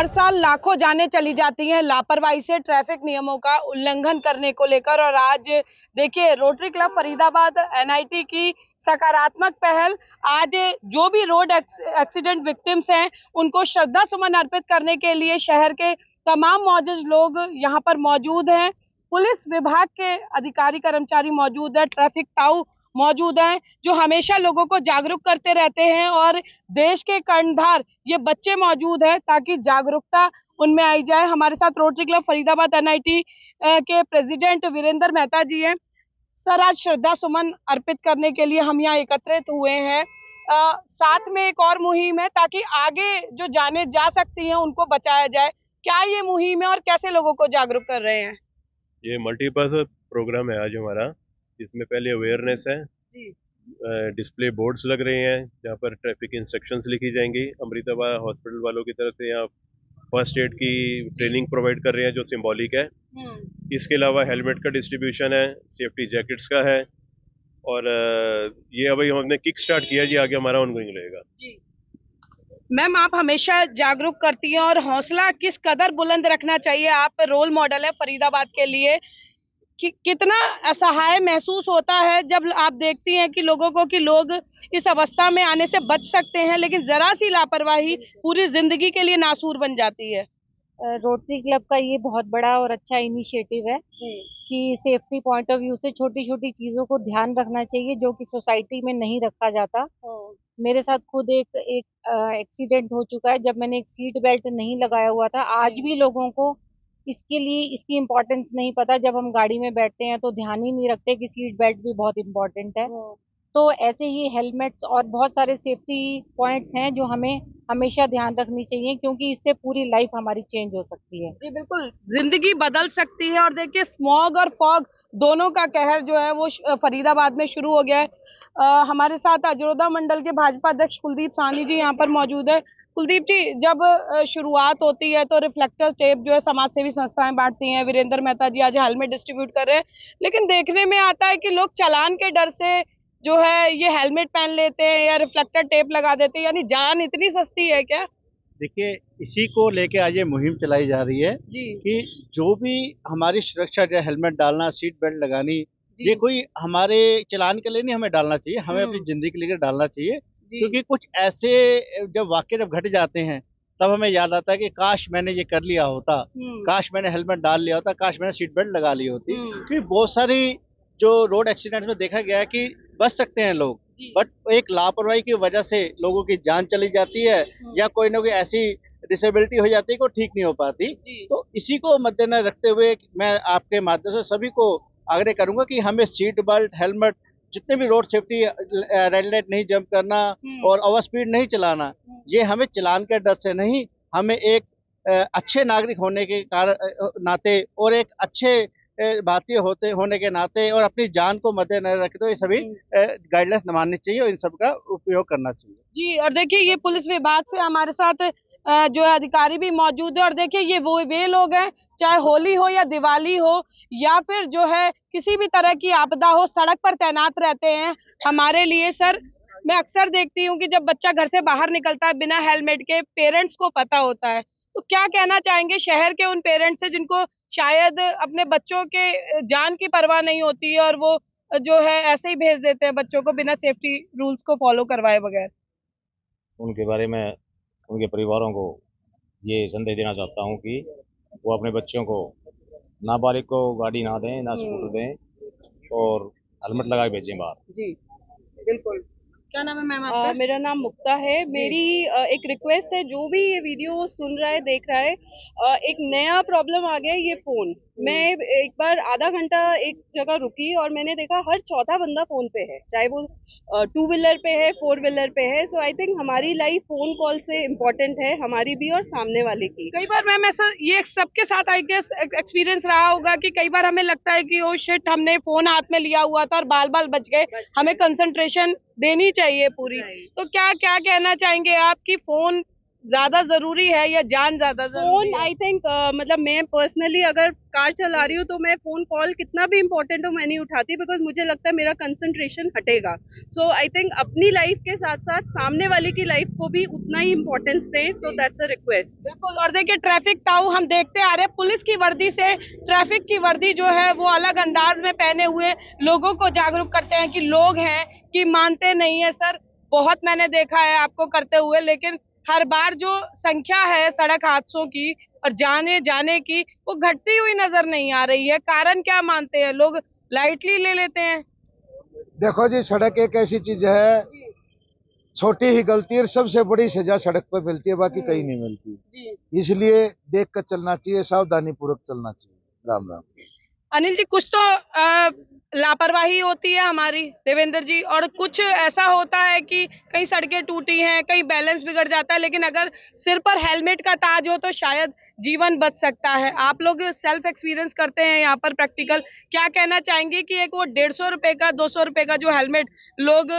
हर साल लाखों जानें चली जाती हैं लापरवाही से ट्रैफिक नियमों का उल्लंघन करने को लेकर। और आज देखिए रोटरी क्लब फरीदाबाद एनआईटी की सकारात्मक पहल, आज जो भी रोड एक्सीडेंट विक्टिम्स हैं उनको श्रद्धा सुमन अर्पित करने के लिए शहर के तमाम मौजूद लोग यहाँ पर मौजूद हैं। पुलिस विभाग के अधिकारी कर्मचारी मौजूद है, ट्रैफिक ताऊ मौजूद हैं जो हमेशा लोगों को जागरूक करते रहते हैं, और देश के कर्णधार ये बच्चे मौजूद हैं ताकि जागरूकता उनमें आई जाए। हमारे साथ रोटरी क्लब फरीदाबाद एनआईटी के प्रेसिडेंट वीरेंद्र मेहता जी हैं। सर, आज श्रद्धा सुमन अर्पित करने के लिए हम यहाँ एकत्रित हुए हैं। साथ में एक और मुहिम है ताकि आगे जो जाने जा सकती हैं उनको बचाया जाए। क्या ये मुहिम है और कैसे लोगों को जागरूक कर रहे हैं? ये मल्टीपर्पज प्रोग्राम है आज हमारा, जिसमें पहले अवेयरनेस है जी। डिस्प्ले बोर्ड्स लग रहे हैं जहाँ पर ट्रैफिक इंस्ट्रक्शंस लिखी जाएंगी। अमृताबाद हॉस्पिटल वालों की तरफ से यहाँ फर्स्ट एड की ट्रेनिंग प्रोवाइड कर रहे हैं जो सिंबॉलिक है। इसके अलावा हेलमेट का डिस्ट्रीब्यूशन है, सेफ्टी जैकेट्स का है, और ये अभी हमने किक स्टार्ट किया जी, आगे हमारा ऑनगोइंग रहेगा जी। मैम, आप हमेशा जागरूक करती हैं और हौसला किस कदर बुलंद रखना चाहिए, आप रोल मॉडल है फरीदाबाद के लिए। कितना असहाय महसूस होता है जब आप देखती हैं कि लोग इस अवस्था में आने से बच सकते हैं, लेकिन जरा सी लापरवाही पूरी जिंदगी के लिए नासूर बन जाती है। रोटरी क्लब का ये बहुत बड़ा और अच्छा इनिशिएटिव है कि सेफ्टी पॉइंट ऑफ व्यू से छोटी छोटी चीजों को ध्यान रखना चाहिए जो कि सोसाइटी में नहीं रखा जाता। मेरे साथ खुद एक एक्सीडेंट हो चुका है जब मैंने एक सीट बेल्ट नहीं लगाया हुआ था। आज भी लोगों को इसकी इम्पोर्टेंस नहीं पता। जब हम गाड़ी में बैठते हैं तो ध्यान ही नहीं रखते कि सीट बेल्ट भी बहुत इम्पोर्टेंट है। तो ऐसे ही हेलमेट्स और बहुत सारे सेफ्टी पॉइंट्स हैं जो हमें हमेशा ध्यान रखनी चाहिए, क्योंकि इससे पूरी लाइफ हमारी चेंज हो सकती है। जी बिल्कुल, जिंदगी बदल सकती है। और देखिए, स्मॉग और फॉग दोनों का कहर जो है वो फरीदाबाद में शुरू हो गया है। हमारे साथ अजरोदा मंडल के भाजपा अध्यक्ष कुलदीप साहनी जी यहाँ पर मौजूद है। कुलदीप जी, जब शुरुआत होती है तो रिफ्लेक्टर टेप जो है समाज सेवी संस्थाएं बांटती हैं। वीरेंद्र मेहता जी आज हेलमेट डिस्ट्रीब्यूट कर रहे हैं, लेकिन देखने में आता है कि लोग चालान के डर से जो है ये हेलमेट पहन लेते हैं या रिफ्लेक्टर टेप लगा देते हैं। यानी जान इतनी सस्ती है क्या? देखिए, इसी को लेके आज ये मुहिम चलाई जा रही है कि जो भी हमारी सुरक्षा, जो हेलमेट डालना, सीट बेल्ट लगानी, ये कोई हमारे चलान के लिए नहीं हमें डालना चाहिए, हमें अपनी जिंदगी के लिए डालना चाहिए। क्योंकि कुछ ऐसे जब वाक्य जब घट जाते हैं तब हमें याद आता है कि काश मैंने ये कर लिया होता, काश मैंने हेलमेट डाल लिया होता, काश मैंने सीट बेल्ट लगा ली होती। क्योंकि बहुत सारी जो रोड एक्सीडेंट में देखा गया है कि बच सकते हैं लोग, बट एक लापरवाही की वजह से लोगों की जान चली जाती है या कोई ना कोई ऐसी डिसेबिलिटी हो जाती है को ठीक नहीं हो पाती। तो इसी को मद्देनजर रखते हुए मैं आपके माध्यम से सभी को आग्रह करूंगा कि हमें सीट बेल्ट, हेलमेट, जितने भी रोड सेफ्टी, रेड लाइट नहीं जंप करना और ओवर स्पीड नहीं चलाना, ये हमें चलान के डर से नहीं, हमें एक अच्छे नागरिक होने के नाते और एक अच्छे भारतीय होने के नाते और अपनी जान को मद्देनजर रखे तो ये सभी गाइडलाइंस माननी चाहिए और इन सब का उपयोग करना चाहिए जी। और देखिए, ये पुलिस विभाग से हमारे साथ जो है अधिकारी भी मौजूद है। और देखिए, ये वे लोग हैं, चाहे होली हो या दिवाली हो या फिर जो है किसी भी तरह की आपदा हो, सड़क पर तैनात रहते हैं हमारे लिए। सर, मैं अक्सर देखती हूँ कि जब बच्चा घर से बाहर निकलता है बिना हेलमेट के, पेरेंट्स को पता होता है, तो क्या कहना चाहेंगे शहर के उन पेरेंट्स से जिनको शायद अपने बच्चों के जान की परवाह नहीं होती है और वो जो है ऐसे ही भेज देते हैं बच्चों को बिना सेफ्टी रूल्स को फॉलो करवाए बगैर? उनके बारे में उनके परिवारों को ये संदेश देना चाहता हूँ कि वो अपने बच्चों को, नाबालिग को गाड़ी ना दें, ना स्कूटर दें और हेलमेट लगा के भेजें बाहर। जी बिल्कुल। क्या नाम है मैम आपका? मेरा नाम मुक्ता है। मेरी एक रिक्वेस्ट है, जो भी ये वीडियो सुन रहा है, देख रहा है, एक नया प्रॉब्लम आ गया है, ये फोन। मैं एक बार आधा घंटा एक जगह रुकी और मैंने देखा हर चौथा बंदा फोन पे है, चाहे वो 2 व्हीलर पे है, 4 व्हीलर पे है। सो आई थिंक हमारी लाइफ फोन कॉल से इम्पोर्टेंट है, हमारी भी और सामने वाले की। कई बार मैम ऐसा ये सबके साथ आई गेस एक्सपीरियंस रहा होगा कि कई बार हमें लगता है कि ओ शिट, हमने फोन हाथ में लिया हुआ था और बाल बच गए, हमें कंसंट्रेशन देनी चाहिए पूरी। तो क्या कहना चाहेंगे आप कि फोन ज्यादा जरूरी है या जान ज्यादा जरूरी फोन है? आई थिंक मतलब मैं पर्सनली अगर कार चला रही हूँ तो मैं फोन कॉल कितना भी इम्पोर्टेंट हो मैं नहीं उठाती, बिकॉज मुझे लगता है मेरा कंसंट्रेशन हटेगा। सो आई थिंक अपनी लाइफ के साथ साथ सामने वाले की लाइफ को भी उतना ही इम्पोर्टेंस दें। So that's a request. बिल्कुल। और देखिए ट्रैफिक ताऊ हम देखते आ रहे हैं, पुलिस की वर्दी से ट्रैफिक की वर्दी जो है वो अलग अंदाज में पहने हुए लोगों को जागरूक करते हैं कि लोग हैं कि मानते नहीं है। सर बहुत मैंने देखा है आपको करते हुए, लेकिन हर बार जो संख्या है सड़क हादसों की और जाने जाने की वो घटती हुई नजर नहीं आ रही है। कारण क्या मानते हैं लोग? लाइटली ले लेते हैं। देखो जी, सड़क एक ऐसी चीज है, छोटी ही गलती और सबसे बड़ी सजा सड़क पर मिलती है, बाकी कहीं नहीं मिलती। इसलिए देख कर चलना चाहिए, सावधानी पूर्वक चलना चाहिए। राम राम। अनिल जी, कुछ तो लापरवाही होती है हमारी देवेंद्र जी, और कुछ ऐसा होता है कि कई सड़कें टूटी हैं, कई बैलेंस बिगड़ जाता है, लेकिन अगर सिर पर हेलमेट का ताज हो तो शायद जीवन बच सकता है। आप लोग सेल्फ एक्सपीरियंस करते हैं यहाँ पर प्रैक्टिकल, क्या कहना चाहेंगे कि एक वो 150 रुपए का 200 रुपए का जो हेलमेट लोग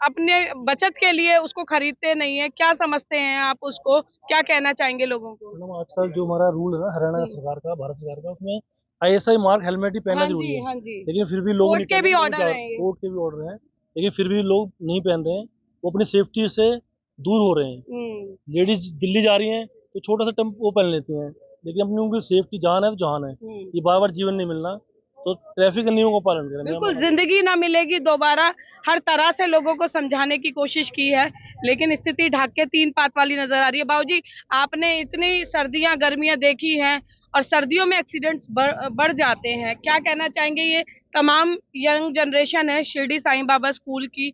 अपने बचत के लिए उसको खरीदते नहीं है, क्या समझते हैं आप उसको? क्या कहना चाहेंगे लोगों को? मैडम आजकल जो हमारा रूल है ना हरियाणा सरकार का, भारत सरकार का, उसमें ISI मार्क हेलमेट ही पहनना हाँ जरूरी जी, है। हाँ जी। लेकिन फिर भी लोग कोर्ट नहीं के पहन भी रहे, ऑर्डर हैं ये। कोर्ट के भी ऑर्डर हैं, लेकिन फिर भी लोग नहीं पहन रहे हैं। वो अपनी सेफ्टी से दूर हो रहे हैं। लेडीज दिल्ली जा रही हैं तो छोटा सा टेम्पो पहन लेती हैं, लेकिन अपनी उनकी सेफ्टी जान है तो जहान है। ये बार बार जीवन नहीं मिलना, तो ट्रैफिक नियमों का पालन करें। बिल्कुल, जिंदगी ना मिलेगी दोबारा। हर तरह से लोगों को समझाने की कोशिश की है, लेकिन स्थिति ढाक के तीन पात वाली नजर आ रही है। बाबूजी, आपने इतनी सर्दियां गर्मियां देखी हैं और सर्दियों में एक्सीडेंट्स बढ़ जाते हैं, क्या कहना चाहेंगे? ये तमाम यंग जनरेशन है शिरडी साईं बाबा स्कूल की।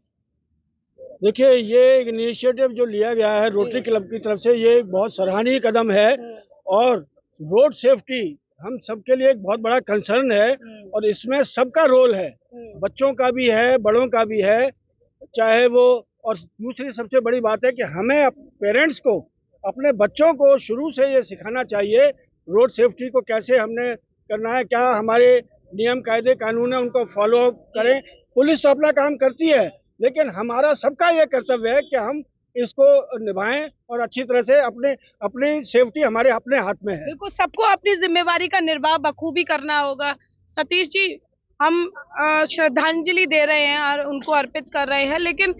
देखिए, ये एक इनिशिएटिव जो लिया गया है रोटरी क्लब की तरफ से, ये एक बहुत सराहनीय कदम है। और रोड सेफ्टी हम सबके लिए एक बहुत बड़ा कंसर्न है, और इसमें सबका रोल है, बच्चों का भी है, बड़ों का भी है, चाहे वो। और दूसरी सबसे बड़ी बात है कि हमें पेरेंट्स को अपने बच्चों को शुरू से ये सिखाना चाहिए रोड सेफ्टी को कैसे हमने करना है, क्या हमारे नियम कायदे कानून है उनको फॉलो करें। पुलिस तो अपना काम करती है, लेकिन हमारा सबका ये कर्तव्य है कि हम इसको निभाएं और अच्छी तरह से अपनी सेफ्टी हमारे अपने हाथ में है। बिल्कुल, सबको अपनी जिम्मेवारी का निर्वाह बखूबी करना होगा। सतीश जी, हम श्रद्धांजलि दे रहे हैं और उनको अर्पित कर रहे हैं, लेकिन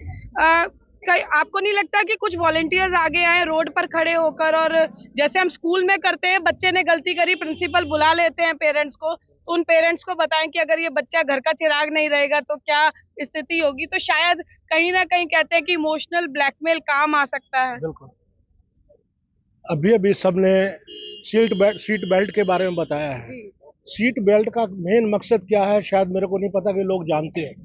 आपको नहीं लगता कि कुछ वॉलंटियर्स आगे आए रोड पर खड़े होकर, और जैसे हम स्कूल में करते हैं, बच्चे ने गलती करी, प्रिंसिपल बुला लेते हैं पेरेंट्स को, तो उन पेरेंट्स को बताएं कि अगर ये बच्चा घर का चिराग नहीं रहेगा तो क्या स्थिति होगी। तो शायद कहीं ना कहीं कहते हैं कि इमोशनल ब्लैकमेल काम आ सकता है। बिल्कुल। अभी अभी सबने सीट बेल्ट के बारे में बताया है। सीट बेल्ट का मेन मकसद क्या है शायद मेरे को नहीं पता कि लोग जानते हैं।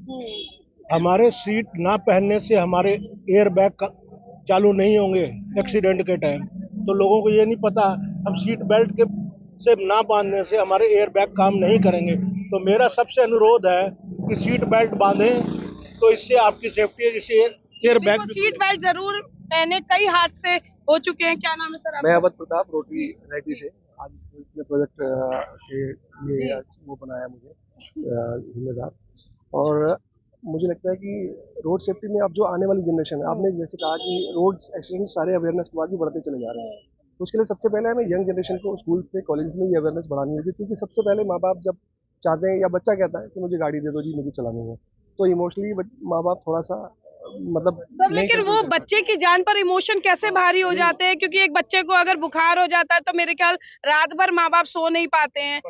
हमारे सीट ना पहनने से हमारे एयर बैग चालू नहीं होंगे एक्सीडेंट के टाइम, तो लोगों को ये नहीं पता। हम सीट बेल्ट के से ना बांधने से हमारे एयर बैग काम नहीं करेंगे। तो मेरा सबसे अनुरोध है कि सीट बेल्ट बांधें, तो इससे आपकी सेफ्टी है, जिससे एयर बैग सीट बेल्ट जरूर पहने। कई हादसे हो चुके हैं। क्या नाम है सर आपका? मैं अवध प्रताप, रोटरी रेडी से आज इस प्रोजेक्ट के लिए आज वो बनाया मुझे जिम्मेदार। और मुझे लगता है कि रोड सेफ्टी में अब जो आने वाली जनरेशन है, आपने जैसे कहा कि रोड एक्सीडेंट सारे अवेयरनेस के बाद भी बढ़ते चले जा रहे हैं, तो उसके लिए सबसे पहले हमें यंग जनरेशन को स्कूल पे कॉलेज में ये अवेयरनेस बढ़ानी होगी। क्योंकि सबसे पहले माँ बाप जब चाहते हैं या बच्चा कहता है कि मुझे गाड़ी दे दो जी, मुझे चलानी है, तो इमोशनली माँ बाप थोड़ा सा मतलब सर, लेकिन वो बच्चे की जान पर इमोशन कैसे भारी हो जाते हैं? क्योंकि एक बच्चे को अगर बुखार हो जाता है तो मेरे ख्याल रात भर माँ बाप सो नहीं पाते हैं।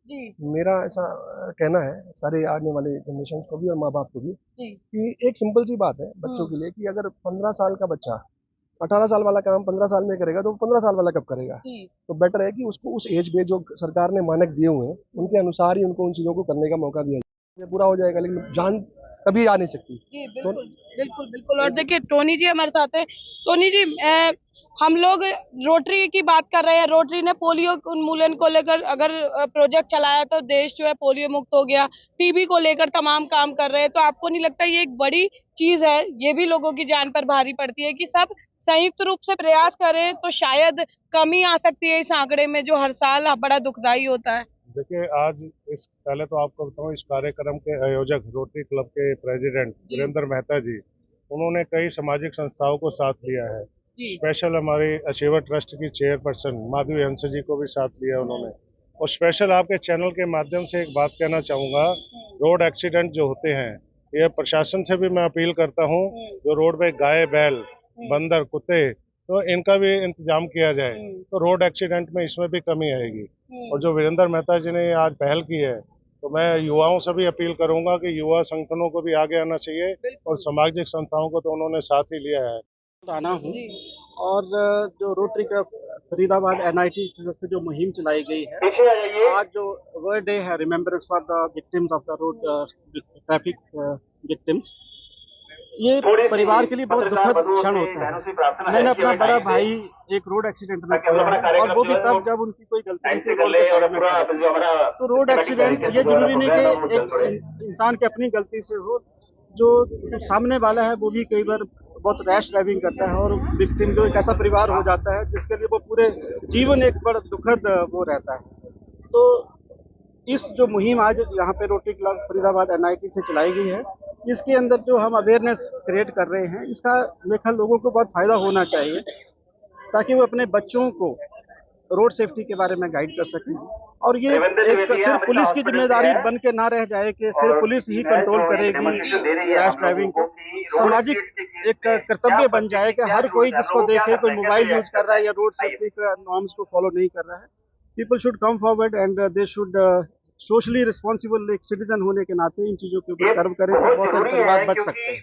जी, मेरा ऐसा कहना है सारे आने वाले जनरेशन को भी और माँ बाप को भी कि एक सिंपल सी बात है बच्चों के लिए कि अगर 15 साल का बच्चा 18 साल वाला काम 15 साल में करेगा तो 15 साल वाला कब करेगा। तो बेटर है कि उसको उस एज में जो सरकार ने मानक दिए हुए हैं उनके अनुसार ही उनको उन चीजों को करने का मौका दिया जाए। पूरा हो जाएगा, लेकिन जान कभी आ नहीं सकती। जी, बिल्कुल बिल्कुल बिल्कुल। और देखिए टोनी जी हमारे साथ है। टोनी जी, हम लोग रोटरी की बात कर रहे हैं। रोटरी ने पोलियो उन्मूलन को लेकर अगर प्रोजेक्ट चलाया तो देश जो है पोलियो मुक्त हो गया। टीबी को लेकर तमाम काम कर रहे हैं, तो आपको नहीं लगता ये एक बड़ी चीज है? ये भी लोगों की जान पर भारी पड़ती है कि सब संयुक्त रूप से प्रयास करें तो शायद कमी आ सकती है इस आंकड़े में, जो हर साल बड़ा दुखदाई होता है। देखिए, आज इस पहले तो आपको बताऊं, इस कार्यक्रम के आयोजक रोटरी क्लब के प्रेसिडेंट वीरेंद्र मेहता जी, उन्होंने कई सामाजिक संस्थाओं को साथ लिया है स्पेशल हमारी अचीवर ट्रस्ट की चेयरपर्सन माधवी हंस जी को भी साथ लिया उन्होंने। और स्पेशल आपके चैनल के माध्यम से एक बात कहना चाहूँगा, रोड एक्सीडेंट जो होते हैं, ये प्रशासन से भी मैं अपील करता हूँ, जो रोड पे गाय बैल बंदर कुत्ते, तो इनका भी इंतजाम किया जाए, तो रोड एक्सीडेंट में इसमें भी कमी आएगी। और जो वीरेंद्र मेहता जी ने आज पहल की है, तो मैं युवाओं से भी अपील करूंगा कि युवा संगठनों को भी आगे आना चाहिए और सामाजिक संस्थाओं को तो उन्होंने साथ ही लिया है। आना हूँ और जो रोटरी क्लब फरीदाबाद एनआईटी से जो मुहिम चलाई गई है, आज जो वर्ल्ड डे है remembrance for the victims of the road traffic victims, ये परिवार के लिए बहुत दुखद क्षण होता है। मैंने अपना बड़ा भाई एक रोड एक्सीडेंट में खोया है, और वो भी तब जब उनकी कोई गलती नहीं थी, रोड के साइड में खड़ा। तो रोड एक्सीडेंट ये जरूरी नहीं कि एक इंसान की अपनी गलती से हो, जो सामने वाला है वो भी कई बार बहुत रैश ड्राइविंग करता है, और विक्टिम जो एक ऐसा परिवार हो जाता है जिसके लिए वो पूरे जीवन एक बड़ा दुखद वो रहता है। तो इस जो मुहिम आज यहाँ पे रोटरी क्लब फरीदाबाद एनआईटी से चलाई गई है, इसके अंदर जो हम अवेयरनेस क्रिएट कर रहे हैं, इसका मेरे ख्याल लोगों को बहुत फायदा होना चाहिए, ताकि वो अपने बच्चों को रोड सेफ्टी के बारे में गाइड कर सकें। और ये एक सिर्फ पुलिस की जिम्मेदारी बन के ना रह जाए कि सिर्फ पुलिस ही कंट्रोल करेगी रैश ड्राइविंग को। सामाजिक एक कर्तव्य बन जाए कि हर कोई जिसको देखे कोई मोबाइल यूज कर रहा है या रोड सेफ्टी के नॉर्म्स को फॉलो नहीं कर रहा है, people should come forward and they should socially responsible एक सिटीजन होने के नाते इन चीजों के ऊपर कर्म करें, तो बहुत सारे परिवार बच सकते हैं।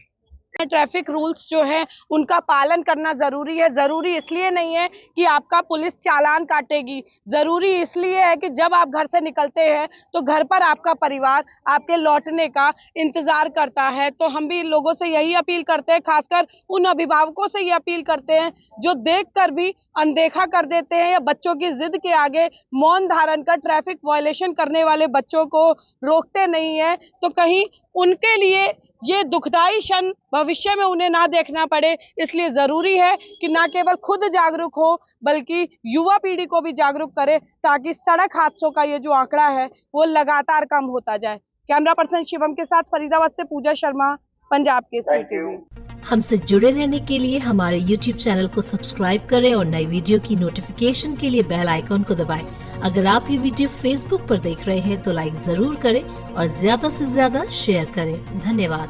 ट्रैफिक रूल्स जो है उनका पालन करना जरूरी है। जरूरी इसलिए नहीं है कि आपका पुलिस चालान काटेगी, जरूरी इसलिए है कि जब आप घर से निकलते हैं तो घर पर आपका परिवार आपके लौटने का इंतजार करता है। तो हम भी लोगों से यही अपील करते हैं, खासकर उन अभिभावकों से ये अपील करते हैं जो देखकर भी अनदेखा कर देते हैं या बच्चों की जिद के आगे मौन धारण कर ट्रैफिक वायलेशन करने वाले बच्चों को रोकते नहीं है। तो कहीं उनके लिए ये दुखदाई क्षण भविष्य में उन्हें ना देखना पड़े, इसलिए जरूरी है कि ना केवल खुद जागरूक हो बल्कि युवा पीढ़ी को भी जागरूक करे, ताकि सड़क हादसों का ये जो आंकड़ा है वो लगातार कम होता जाए। कैमरा पर्सन शिवम के साथ फरीदाबाद से पूजा शर्मा, पंजाब केसरी टीवी। हमसे जुड़े रहने के लिए हमारे YouTube चैनल को सब्सक्राइब करें और नई वीडियो की नोटिफिकेशन के लिए बेल आइकॉन को दबाएं। अगर आप ये वीडियो Facebook पर देख रहे हैं तो लाइक जरूर करें और ज्यादा से ज्यादा शेयर करें। धन्यवाद।